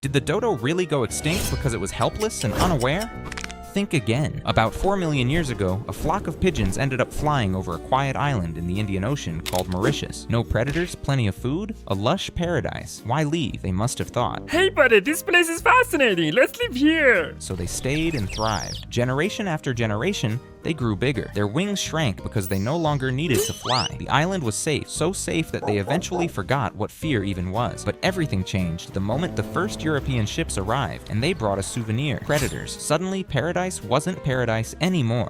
Did the dodo really go extinct because it was helpless and unaware? Think again. About 4 million years ago, a flock of pigeons ended up flying over a quiet island in the Indian Ocean called Mauritius. No predators, plenty of food, a lush paradise. Why leave, they must have thought. Hey buddy, this place is fascinating. Let's live here. So they stayed and thrived. Generation after generation, they grew bigger. Their wings shrank because they no longer needed to fly. The island was safe, so safe that they eventually forgot what fear even was. But everything changed the moment the first European ships arrived, and they brought a souvenir: predators. Suddenly, paradise wasn't paradise anymore.